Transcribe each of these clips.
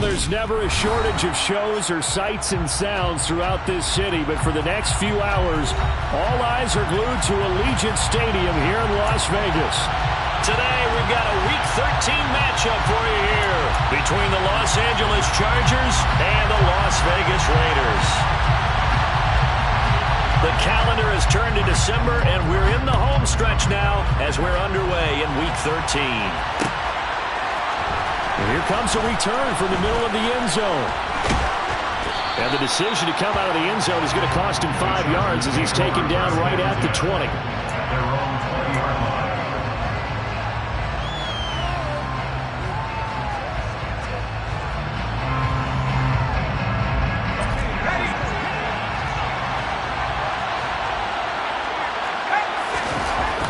Well, there's never a shortage of shows or sights and sounds throughout this city, but for the next few hours, all eyes are glued to Allegiant Stadium here in Las Vegas. Today, we've got a Week 13 matchup for you here between the Los Angeles Chargers and the Las Vegas Raiders. The calendar has turned to December, and we're in the home stretch now as we're underway in Week 13. And here comes a return from the middle of the end zone. And the decision to come out of the end zone is going to cost him 5 yards as he's taken down right at the 20.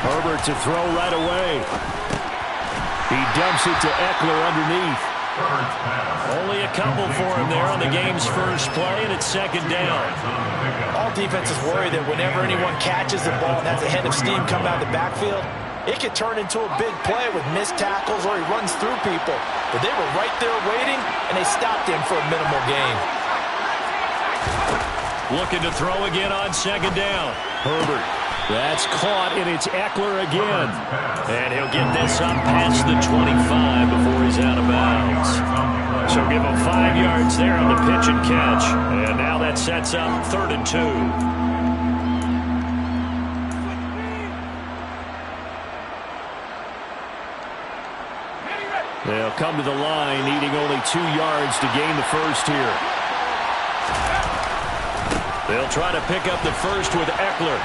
Herbert to throw right away. He dumps it to Eckler underneath. Only a couple for him there on the game's first play, and it's second down. All defenses worry that whenever anyone catches the ball and has a head of steam come out of the backfield, it could turn into a big play with missed tackles or he runs through people. But they were right there waiting, and they stopped him for a minimal gain. Looking to throw again on second down. Herbert. That's caught, and it's Eckler again. And he'll get this up past the 25 before he's out of bounds. So give him 5 yards there on the pitch and catch. And now that sets up 3rd and 2. They'll come to the line, needing only 2 yards to gain the first here. They'll try to pick up the first with Eckler.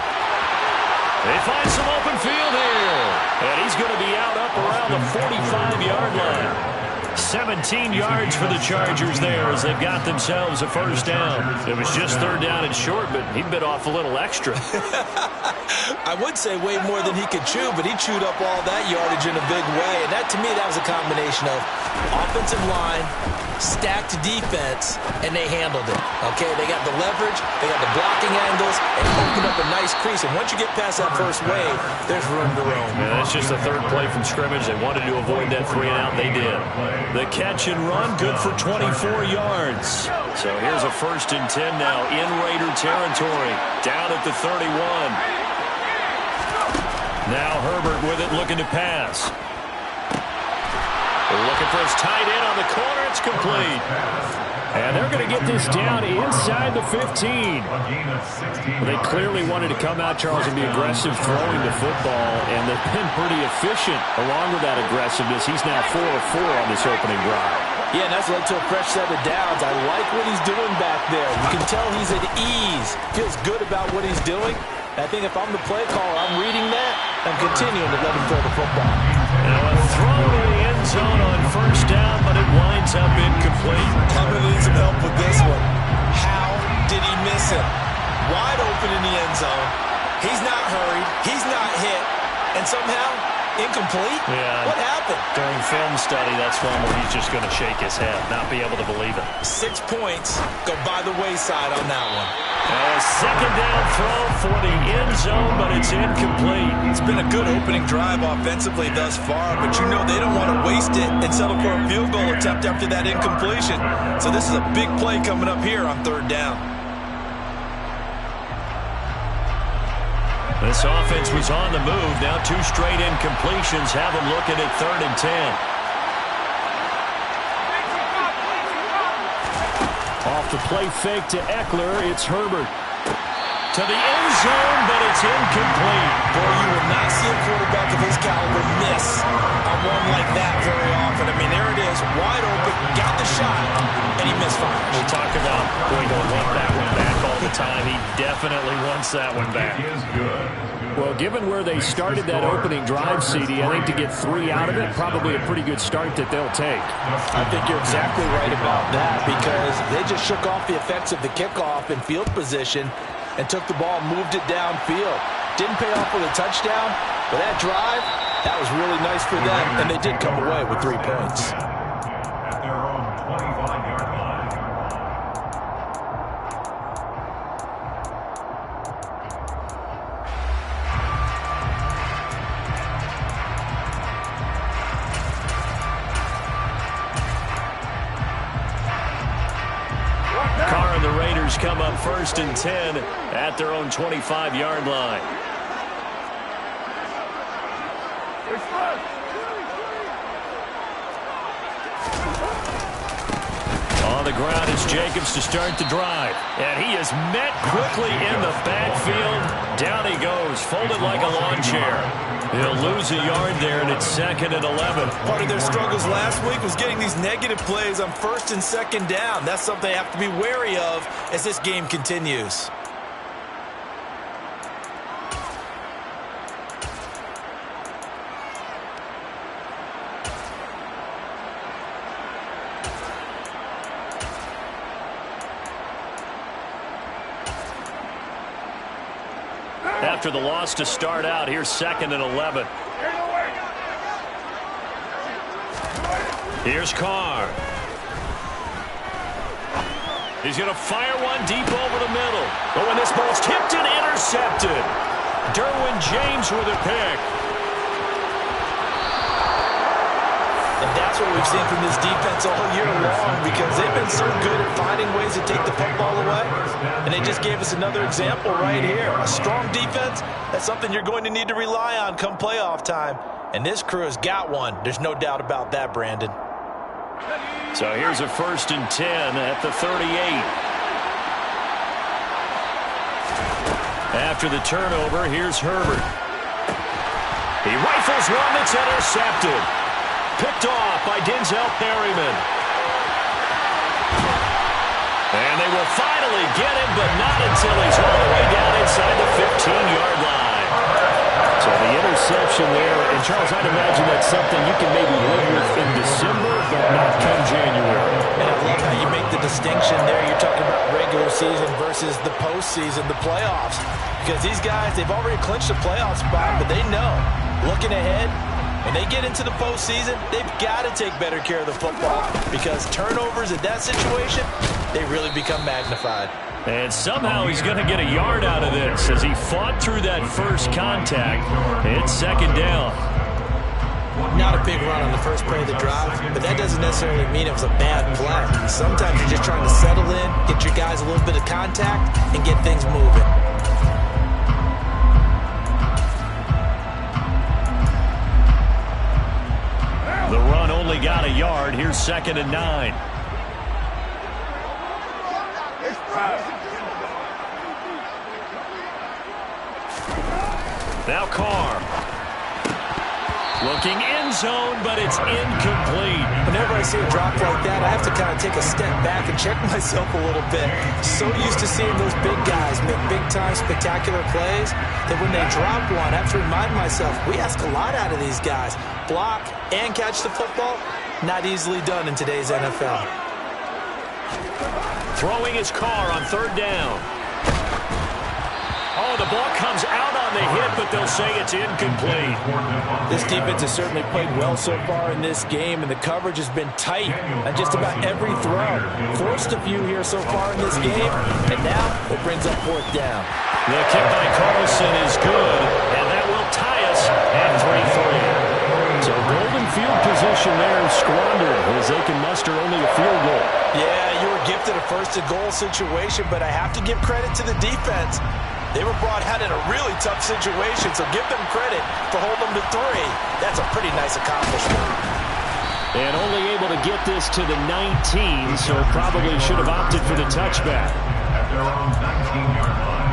They find some open field here. And he's going to be out up around the 45-yard line. 17 yards for the Chargers there as they've got themselves a first down. It was just 3rd down and short, but he bit off a little extra. I would say way more than he could chew, but he chewed up all that yardage in a big way. And that, to me, that was a combination of offensive line, stacked defense, and they handled it. Okay, they got the leverage, they got the blocking angles, and opened up a nice crease. And once you get past that first wave, there's room to roam. Yeah, that's just the 3rd play from scrimmage. They wanted to avoid that 3-and-out. They did. The catch and run, good for 24 yards. So here's a 1st and 10 now in Raider territory, down at the 31. Now Herbert with it, looking to pass. Looking for his tight end on the corner. It's complete. And they're going to get this down inside the 15. They clearly wanted to come out, Charles, and be aggressive throwing the football, and they've been pretty efficient along with that aggressiveness. He's now 4 of 4 on this opening drive. Yeah, and that's led to a fresh set of downs. I like what he's doing back there. You can tell he's at ease. Feels good about what he's doing. I think if I'm the play caller, I'm reading that and continuing to let him throw the football. Now a throw to the end zone on 1st down, but it winds up incomplete. I'm going to need some help with this one. How did he miss him? Wide open in the end zone. He's not hurried. He's not hit. And somehow, incomplete? Yeah. What happened? During film study, that's one where he's just going to shake his head, not be able to believe it. 6 points go by the wayside on that one. A second down throw for the end zone, but it's incomplete. It's been a good opening drive offensively thus far, but you know they don't want to waste it and settle for a field goal attempt after that incompletion. So this is a big play coming up here on 3rd down. This offense was on the move. Now 2 straight incompletions have them looking at 3rd and 10. Off the play fake to Eckler, it's Herbert. To the end zone, but it's incomplete. Boy, you will not see a quarterback of his caliber miss on one like that very often. I mean, there it is, wide open, got the shot, and he misfired. We talk about going to want that one back all the time. He definitely wants that one back. Well, given where they started that opening drive, CD, I think to get 3 out of it, probably a pretty good start that they'll take. I think you're exactly right about that because they just shook off the effects of the kickoff in field position and took the ball and moved it downfield. Didn't pay off with a touchdown, but that drive, that was really nice for them, and they did come away with 3 points. At their own 25-yard line. and the Raiders come up 1st and 10 at their own 25-yard line. On the ground is Jacobs to start the drive. And he is met quickly in the backfield. Down he goes, folded like a lawn chair. He'll lose a yard there, and it's 2nd and 11. Part of their struggles last week was getting these negative plays on 1st and 2nd down. That's something they have to be wary of as this game continues. After the loss to start out, here's 2nd and 11. Here's Carr. He's going to fire one deep over the middle. Oh, and this ball's tipped and intercepted. Derwin James with a pick. And that's what we've seen from this defense all year long, because they've been so good at finding ways to take the football away. And they just gave us another example right here. A strong defense, that's something you're going to need to rely on come playoff time. And this crew has got one. There's no doubt about that, Brandon. So here's a 1st and 10 at the 38. After the turnover, here's Herbert. He rifles one that's intercepted. Picked off by Denzel Perryman. And they will finally get him, but not until he's all the way down inside the 15-yard line. So the interception there, and Charles, I'd imagine that's something you can maybe live with in December, but not come January. And I love how you make the distinction there. You're talking about regular season versus the postseason, the playoffs. Because these guys, they've already clinched a playoff spot, but they know, looking ahead, when they get into the postseason, they've got to take better care of the football, because turnovers in that situation, they really become magnified. And somehow he's going to get a yard out of this as he fought through that first contact. It's 2nd down. Not a big run on the first play of the drive, but that doesn't necessarily mean it was a bad play. Sometimes you're just trying to settle in, get your guys a little bit of contact, and get things moving. The run only got a yard. Here's 2nd and 9. Now Carr. Looking end zone, but it's incomplete. Whenever I see a drop like that, I have to kind of take a step back and check myself a little bit. So used to seeing those big guys make big-time spectacular plays that when they drop one, I have to remind myself, we ask a lot out of these guys. Block and catch the football, not easily done in today's NFL. Throwing his Carr on 3rd down. Oh, the ball comes out on the hit, but they'll say it's incomplete. This defense has certainly played well so far in this game, and the coverage has been tight on just about every throw. Forced a few here so far in this game, and now it brings up 4th down. The kick by Carlson is good, and that will tie us at 3-3. So golden field position there squandered as they can muster only a field goal. Yeah, you were gifted a 1st and goal situation, but I have to give credit to the defense. They were brought out in a really tough situation, so give them credit for holding them to 3. That's a pretty nice accomplishment. And only able to get this to the 19, so probably should have opted for the touchback. At their own 19-yard line.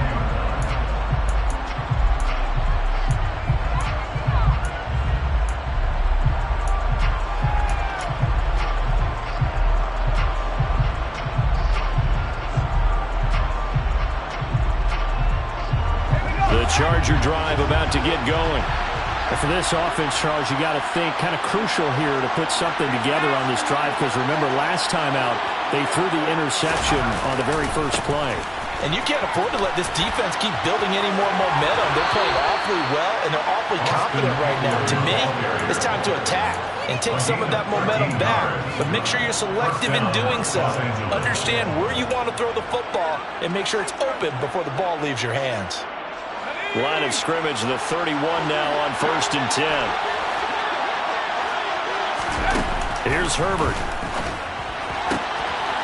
The Charger drive about to get going. And for this offense, Charles, you got to think kind of crucial here to put something together on this drive, because remember last time out they threw the interception on the very first play. And you can't afford to let this defense keep building any more momentum. They're playing awfully well, and they're awfully confident right now. To me, it's time to attack and take some of that momentum back. But make sure you're selective in doing so. Understand where you want to throw the football and make sure it's open before the ball leaves your hands. Line of scrimmage, the 31 now on 1st and 10. Here's Herbert.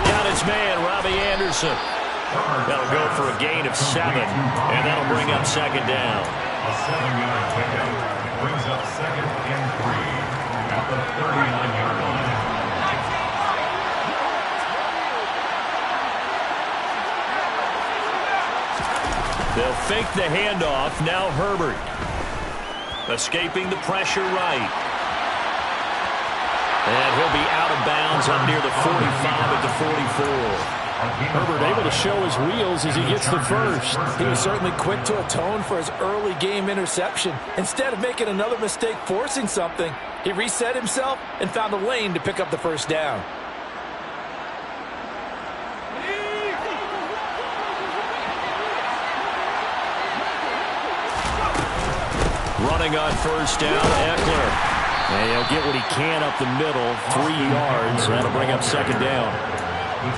Got it his man, Robbie Anderson. That'll go for a gain of 7, and that'll bring up second down. A 7-yard pickup brings up second and 3 at the 39-yard line. They'll fake the handoff. Now Herbert. Escaping the pressure right. And he'll be out of bounds up near the 45 at the 44. Herbert able to show his wheels as he gets the first. He was certainly quick to atone for his early game interception. Instead of making another mistake forcing something, he reset himself and found a lane to pick up the first down. Running on first down, Eckler. And he'll get what he can up the middle, 3 yards. That'll bring up second down.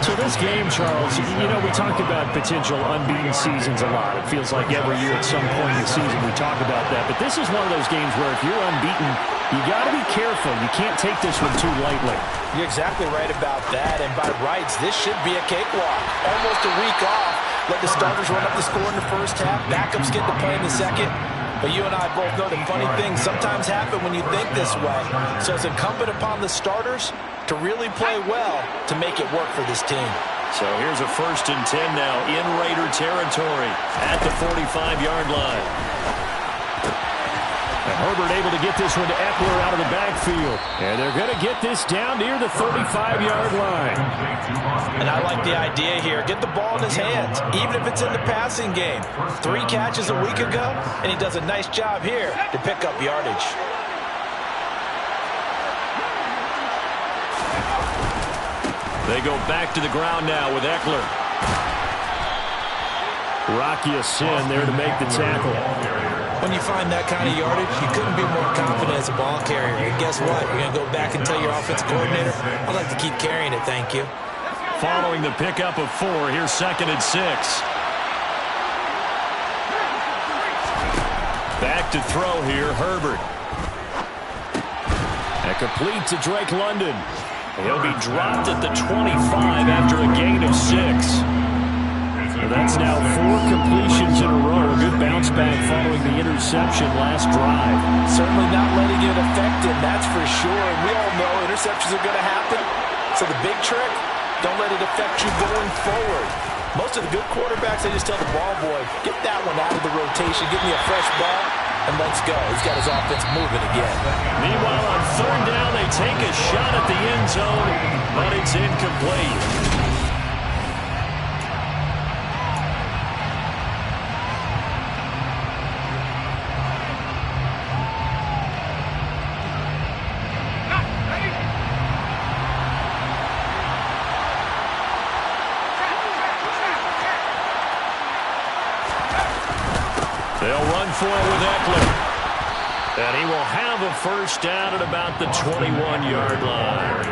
So this game, Charles, you know, we talk about potential unbeaten seasons a lot. It feels like every year at some point in the season we talk about that. But this is one of those games where if you're unbeaten, you got to be careful. You can't take this one too lightly. You're exactly right about that. And by rights, this should be a cakewalk. Almost a week off. Let the starters run up the score in the first half. Backups get to play in the second. But you and I both know that funny things sometimes happen when you think this way. So it's incumbent upon the starters to really play well to make it work for this team. So here's a 1st and 10 now in Raider territory at the 45-yard line. And Herbert able to get this one to Eckler out of the backfield. And they're going to get this down near the 35-yard line. And I like the idea here. Get the ball in his hands, even if it's in the passing game. 3 catches a week ago, and he does a nice job here to pick up yardage. They go back to the ground now with Eckler. Rocky Sin there to make the tackle. When you find that kind of yardage, you couldn't be more confident as a ball carrier. And guess what? You're going to go back and tell your offensive coordinator, I'd like to keep carrying it, thank you. Following the pickup of 4, here's 2nd and 6. Back to throw here, Herbert. And complete to Drake London. He'll be dropped at the 25 after a gain of 6. That's now 4 completions in a row. A good bounce back following the interception last drive. Certainly not letting it affect him, that's for sure. And we all know interceptions are going to happen. So the big trick, don't let it affect you going forward. Most of the good quarterbacks, they just tell the ball boy, get that one out of the rotation, give me a fresh ball, and let's go. He's got his offense moving again. Meanwhile, on 3rd down, they take a shot at the end zone, but it's incomplete. They'll run for it with Eckler. And he will have a first down at about the 21-yard line.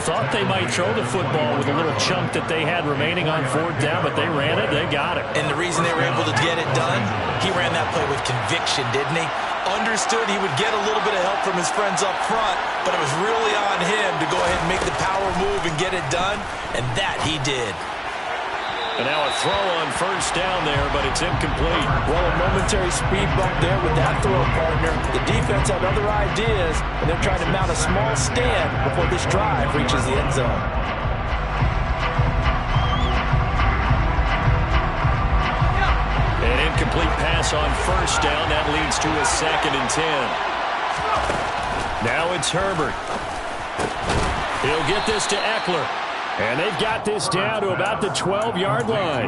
Thought they might throw the football with a little chunk that they had remaining on 4th down, but they ran it, they got it. And the reason they were able to get it done, he ran that play with conviction, didn't he? Understood he would get a little bit of help from his friends up front, but it was really on him to go ahead and make the power move and get it done, and that he did. And now a throw on 1st down there, but it's incomplete. Well, a momentary speed bump there with that throw, partner. The defense had other ideas, and they're trying to mount a small stand before this drive reaches the end zone. An incomplete pass on 1st down. That leads to a 2nd and 10. Now it's Herbert. He'll get this to Eckler. And they've got this down to about the 12-yard line.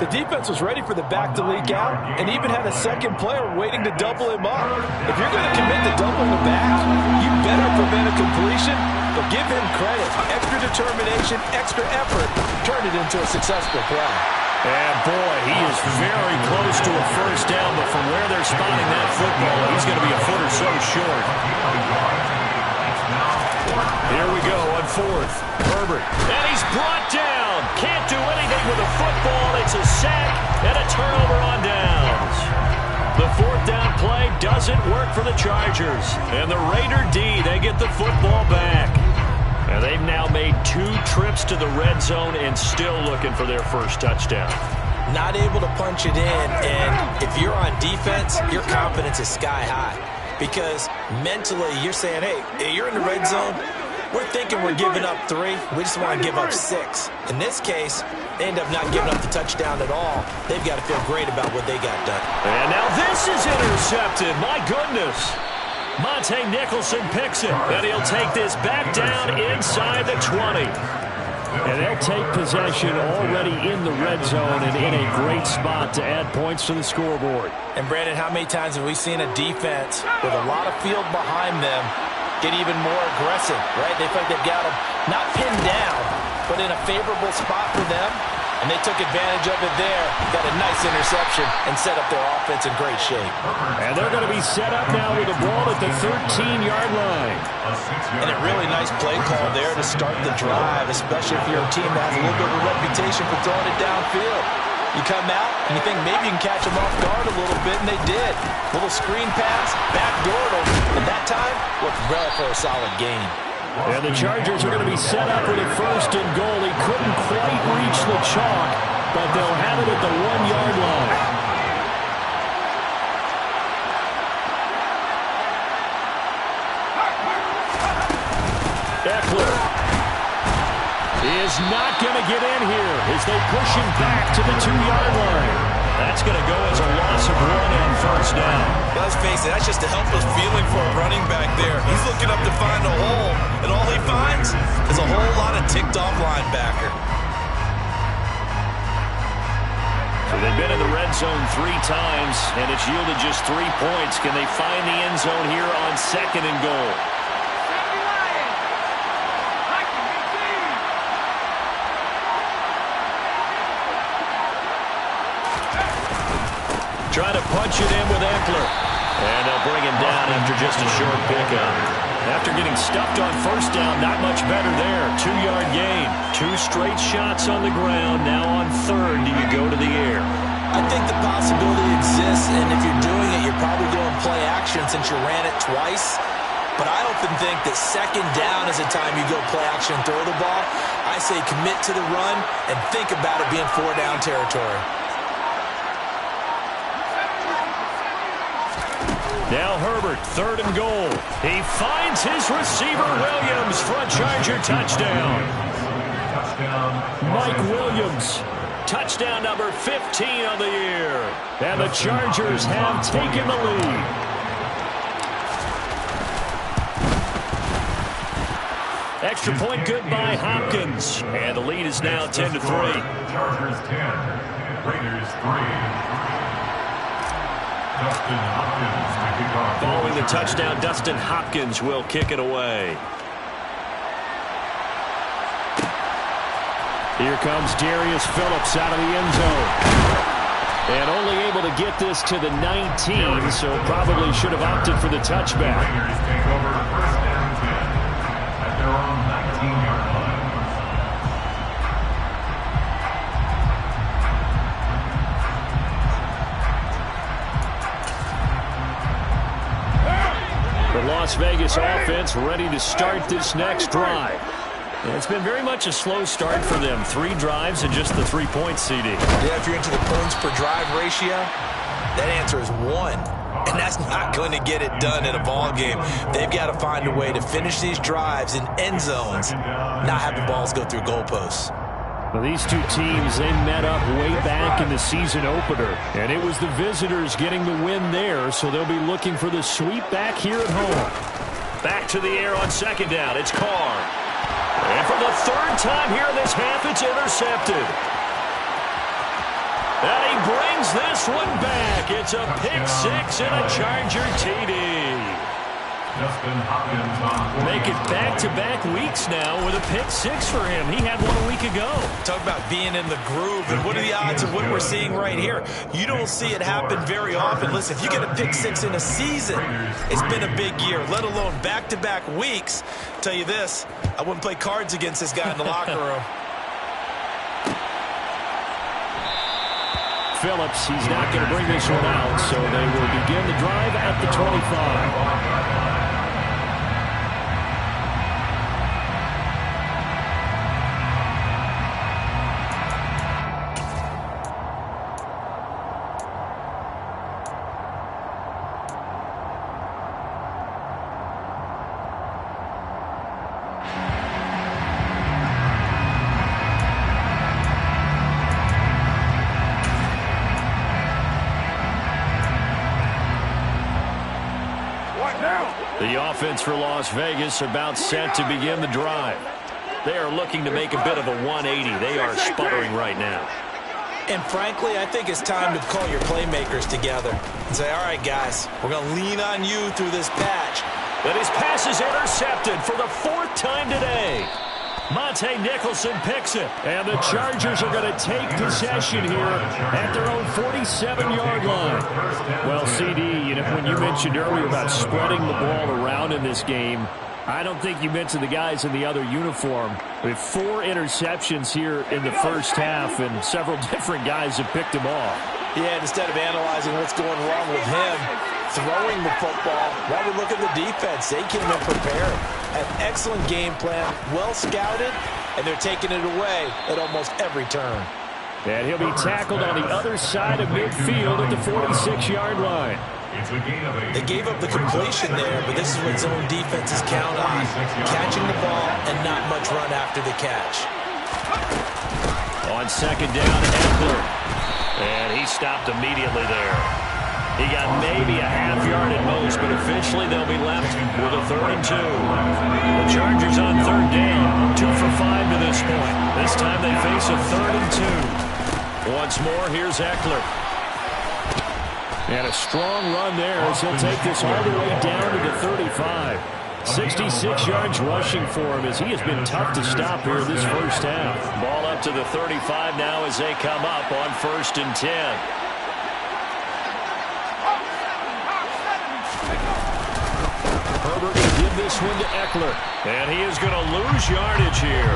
The defense was ready for the back to leak out and even had a second player waiting to double him up. If you're going to commit to doubling the back, you better prevent a completion, but give him credit. Extra determination, extra effort, turn it into a successful play. And boy, he is very close to a first down, but from where they're spotting that football, he's going to be a foot or so short. Here we go on 4th. Herbert. And he's brought down. Can't do anything with the football. It's a sack and a turnover on downs. The 4th down play doesn't work for the Chargers. And the Raider D, they get the football back. And they've now made 2 trips to the red zone and still looking for their first touchdown. Not able to punch it in, and if you're on defense, your confidence is sky high. Because mentally, you're saying, hey, you're in the red zone. We're thinking we're giving up 3. We just want to give up 6. In this case, they end up not giving up the touchdown at all. They've got to feel great about what they got done. And now this is intercepted. My goodness. Monte Nicholson picks it, and he'll take this back down inside the 20. And they'll take possession already in the red zone and in a great spot to add points to the scoreboard. And, Brandon, how many times have we seen a defense with a lot of field behind them get even more aggressive, right? They feel like they've got them not pinned down, but in a favorable spot for them, and they took advantage of it there, got a nice interception, and set up their offense in great shape. And they're going to be set up now with the ball at the 13-yard line. And a really nice play call there to start the drive, especially if you're a team that has a little bit of a reputation for throwing it downfield. You come out, and you think maybe you can catch them off guard a little bit, and they did. Little screen pass, backdoored them, and that time looked well for a solid gain. And the Chargers are going to be set up with a 1st and goal. He couldn't quite reach the chalk, but they'll have it at the 1-yard line. Eckler is not going to get in here as they push him back to the 2-yard line. That's going to go as a loss of 1 on 1st down. Let's face it, that's just a helpless feeling for a running back there. He's looking up to find a hole, and all he finds is a whole lot of ticked-off linebacker. So they've been in the red zone 3 times, and it's yielded just 3 points. Can they find the end zone here on 2nd and goal? Trying to punch it in with Eckler. And they'll bring him down after just a short pickup. After getting stuffed on 1st down, not much better there. 2-yard gain. 2 straight shots on the ground. Now on 3rd, do you go to the air? I think the possibility exists, and if you're doing it, you're probably doing play action since you ran it twice. But I often think that 2nd down is the time you go play action and throw the ball. I say commit to the run and think about it being 4-down territory. Now Herbert, 3rd and goal. He finds his receiver, Williams, for a Charger touchdown. Mike Williams, touchdown number 15 on the year. And the Chargers have taken the lead. Extra point good by Hopkins. And the lead is now 10-3. Chargers 10, Raiders 3. Dustin Hopkins to kick off. Following the touchdown, Dustin Hopkins will kick it away. Here comes Darius Phillips out of the end zone. And only able to get this to the 19, so probably should have opted for the touchback. Raiders take over 1st and 10 at their own 19-yard line. The Las Vegas offense ready to start this next drive. And it's been very much a slow start for them. 3 drives and just the 3-point CD. Yeah, if you're into the points per drive ratio, that answer is 1. And that's not going to get it done in a ball game. They've got to find a way to finish these drives in end zones, not having balls go through goalposts. Well, these 2 teams, they met up way back in the season opener. And it was the visitors getting the win there, so they'll be looking for the sweep back here at home. Back to the air on 2nd down. It's Carr. And for the 3rd time here in this half, it's intercepted. And he brings this one back. It's a pick 6 and a Charger TD. Dustin Hopkins on Make it back-to-back weeks now with a pick 6 for him. He had one a week ago. Talk about being in the groove, and what are the odds of what we're seeing right here? You don't see it happen very often. Listen, if you get a pick 6 in a season, it's been a big year, let alone back-to-back weeks. Tell you this, I wouldn't play cards against this guy in the locker room. Phillips, he's not going to bring this one out, so they will begin the drive at the 25. The offense for Las Vegas about set to begin the drive. They are looking to make a bit of a 180. They are sputtering right now. And frankly, I think it's time to call your playmakers together and say, all right, guys, we're going to lean on you through this patch. But his pass is intercepted for the 4th time today. Monte Nicholson picks it. And the Chargers are going to take possession here at their own 47-yard line. Well, CD, when you mentioned earlier about spreading the ball around in this game, I don't think you mentioned the guys in the other uniform. We have 4 interceptions here in the first half, and several different guys have picked them off. Yeah, instead of analyzing what's going wrong with him throwing the football, why we look at the defense? They came in prepared. An excellent game plan, well scouted, and they're taking it away at almost every turn. And he'll be tackled on the other side of midfield at the 46-yard line. They gave up the completion there, but this is what zone defenses count on. Catching the ball and not much run after the catch. On 2nd down, Eckler. And he stopped immediately there. He got maybe a half yard at most, but officially they'll be left with a 3rd and 2. The Chargers on 3rd down, 2 for 5 to this point. This time they face a 3rd and 2. Once more, here's Eckler. And a strong run there as he'll take this all the way down to the 35. 66 yards rushing for him as he has been tough to stop here this first half. Ball up to the 35 now as they come up on 1st and 10. Herbert will give this one to Eckler. And he is going to lose yardage here.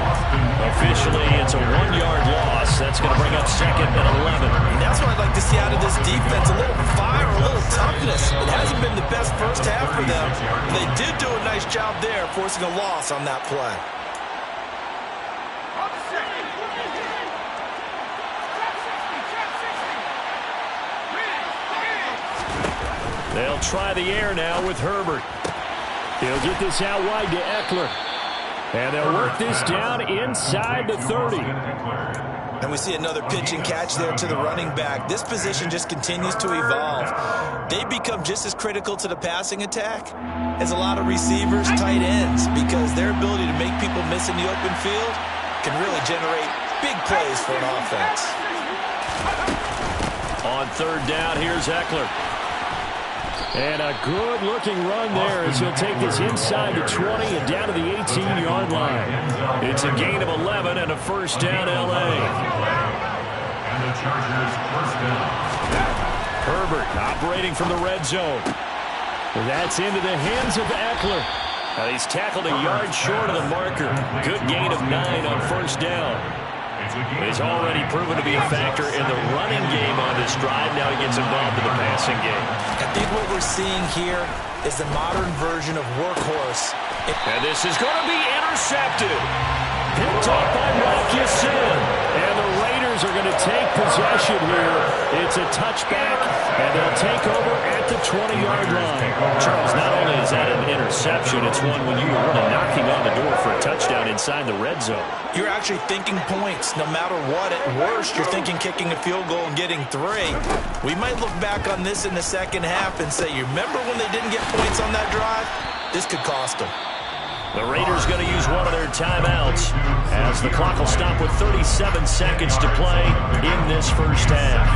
Officially, it's a 1-yard loss. That's going to bring up 2nd and 11. And that's what I'd like to see out of this defense. A little fire, a little toughness. It hasn't been the best first half for them. They did do a nice job there, forcing a loss on that play. They'll try the air now with Herbert. He'll get this out wide to Eckler. And they'll work this down inside the 30. And we see another pitch and catch there to the running back. This position just continues to evolve. They become just as critical to the passing attack as a lot of receivers, tight ends, because their ability to make people miss in the open field can really generate big plays for an offense. On 3rd down, here's Eckler. And a good-looking run there as he'll take this inside the 20 and down to the 18-yard line. It's a gain of 11 and a 1st down, L.A. And the Chargers 1st down. Herbert operating from the red zone. That's into the hands of Eckler. And he's tackled a yard short of the marker. Good gain of 9 on 1st down. He's already proven to be a factor in the running game on this drive. Now he gets involved in the passing game. I think what we're seeing here is the modern version of workhorse. And this is going to be intercepted. Picked off by Matoos. And the Raiders are going to take possession here. It's a touchback, and they'll take over at the 20-yard line. Charles, not only is that an interception, it's one when you were really knocking on the door for a touchdown inside the red zone. You're actually thinking points no matter what. At worst, you're thinking kicking a field goal and getting 3. We might look back on this in the second half and say, you remember when they didn't get points on that drive? This could cost them. The Raiders going to use one of their timeouts as the clock will stop with 37 seconds to play in this first half.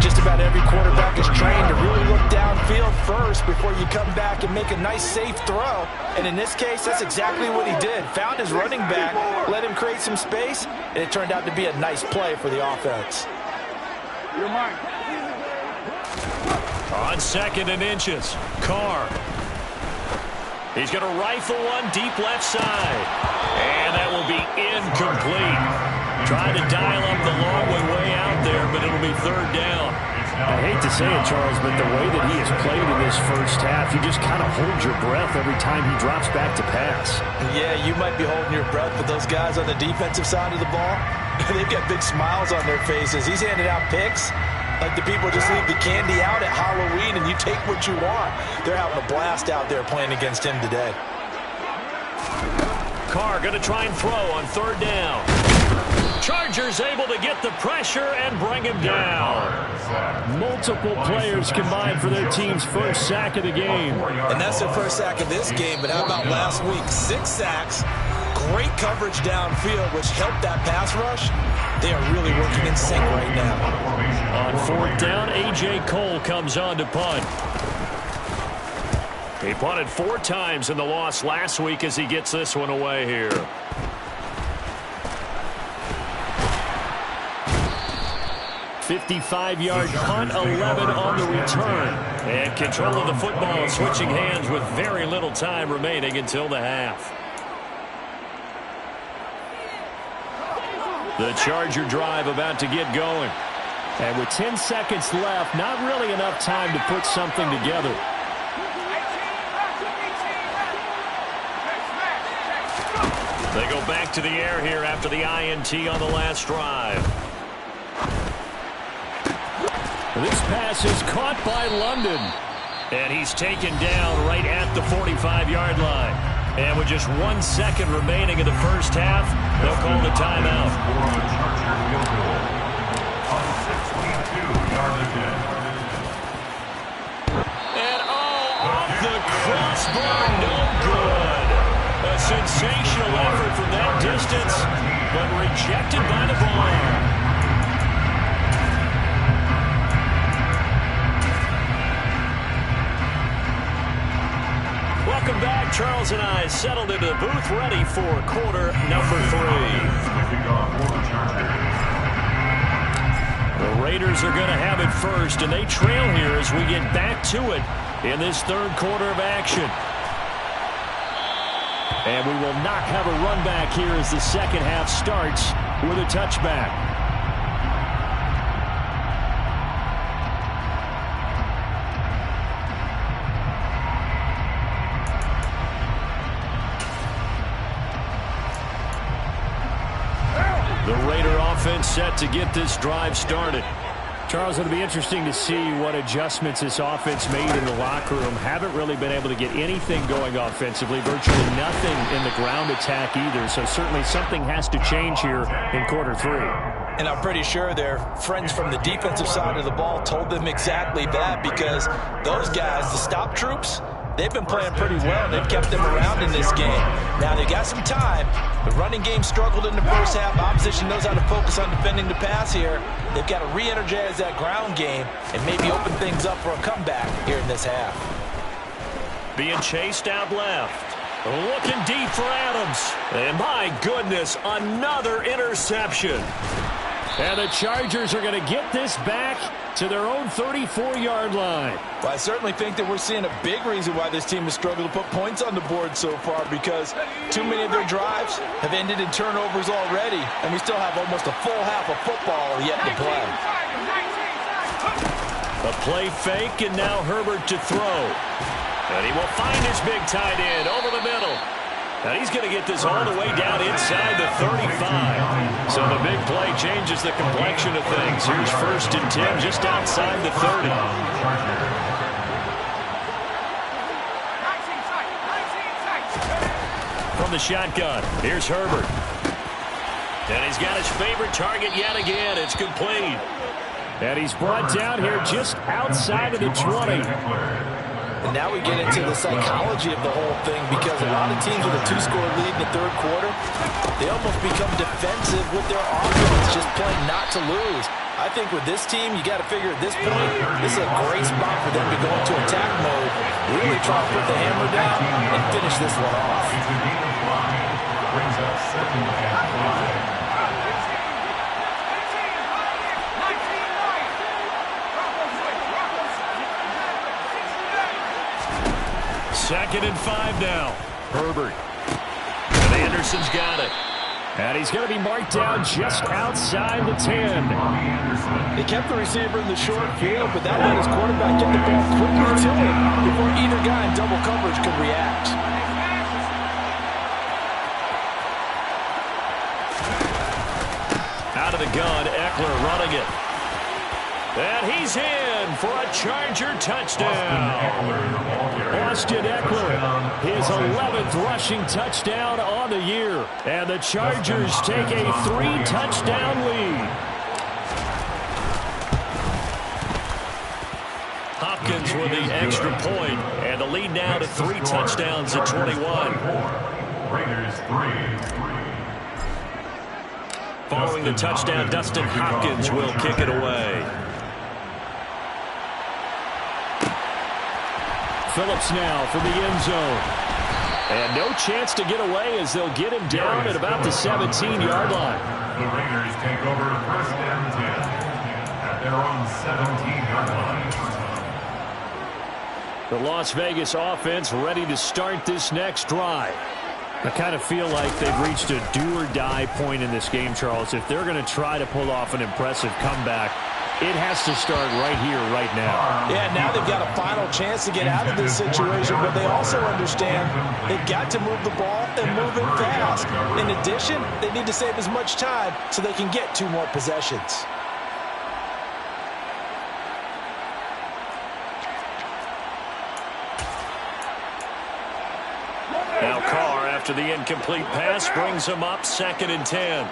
Just about every quarterback is trained to really look downfield first before you come back and make a nice, safe throw. And in this case, that's exactly what he did. Found his running back, let him create some space, and it turned out to be a nice play for the offense. On 2nd and inches, Carr. He's going to rifle one deep left side. And that will be incomplete. Trying to dial up the long way out there, but it'll be 3rd down. I hate to say it, Charles, but the way that he has played in this first half, you just kind of hold your breath every time he drops back to pass. Yeah, you might be holding your breath, but those guys on the defensive side of the ball, they've got big smiles on their faces. He's handing out picks like the people just leave the candy out at Halloween and you take what you want. They're having a blast out there playing against him today. Carr going to try and throw on 3rd down. Chargers able to get the pressure and bring him down. Multiple players combined for their team's first sack of the game. And that's their first sack of this game, but how about last week? 6 sacks, great coverage downfield, which helped that pass rush. They are really working in sync right now. On 4th down, A.J. Cole comes on to punt. He punted 4 times in the loss last week as he gets this one away here. $55-yard punt, 11 on the return. And control of the football switching hands with very little time remaining until the half. The Charger drive about to get going. And with 10 seconds left, not really enough time to put something together. They go back to the air here after the INT on the last drive. This pass is caught by London. And he's taken down right at the 45-yard line. And with just 1 second remaining in the first half, they'll call the timeout. And off the crossbar, no good. A sensational effort from that distance, but rejected by the bar. Welcome back. Charles and I settled into the booth, ready for quarter number 3. The Raiders are going to have it first, and they trail here as we get back to it in this 3rd quarter of action. And we will not have a run back here as the second half starts with a touchback. The Raider offense set to get this drive started. Charles, it'll be interesting to see what adjustments this offense made in the locker room. Haven't really been able to get anything going offensively. Virtually nothing in the ground attack either. So certainly something has to change here in quarter 3. And I'm pretty sure their friends from the defensive side of the ball told them exactly that, because those guys, the stop troops, they've been playing pretty well. They've kept them around in this game. Now, they've got some time. The running game struggled in the first half. Opposition knows how to focus on defending the pass here. They've got to re-energize that ground game and maybe open things up for a comeback here in this half. Being chased out left. Looking deep for Adams. And my goodness, another interception. And the Chargers are going to get this back to their own 34-yard line. Well, I certainly think that we're seeing a big reason why this team has struggled to put points on the board so far, because too many of their drives have ended in turnovers already, and we still have almost a full half of football yet to play. A play fake, and now Herbert to throw. And he will find his big tight end over the middle. And he's going to get this all the way down inside the 35. So the big play changes the complexion of things. Here's 1st and 10 just outside the 30. From the shotgun, here's Herbert. And he's got his favorite target yet again. It's complete. And he's brought down here just outside of the 20. And now we get into the psychology of the whole thing, because a lot of teams with a 2-score lead in the 3rd quarter, they almost become defensive with their offense, just playing not to lose. I think with this team, you got to figure at this point, this is a great spot for them to go into attack mode, really try to put the hammer down and finish this one off. Brings up 2nd and 5. Second and 5 now. Herbert. And Anderson's got it. And he's going to be marked down just outside the 10. They kept the receiver in the short field, but that let his quarterback get the ball quickly to him before either guy in double coverage could react. Out of the gun, Eckler running it. And he's in for a Charger touchdown. Austin Eckler, his 11th rushing touchdown on the year. And the Chargers take a 3-touchdown lead. Hopkins with the extra point, and the lead now to 3 touchdowns at 21. Raiders 3. Following the touchdown, Dustin Hopkins will kick it away. Phillips now from the end zone. And no chance to get away as they'll get him down at about the 17-yard line. The Raiders take over 1st and 10 at their own 17-yard line. The Las Vegas offense ready to start this next drive. I kind of feel like they've reached a do-or-die point in this game, Charles. If they're going to try to pull off an impressive comeback, it has to start right here, right now. Yeah, now they've got a final chance to get out of this situation, but they also understand they've got to move the ball and move it fast. In addition, they need to save as much time so they can get 2 more possessions. Now Carr, after the incomplete pass, brings him up 2nd and 10.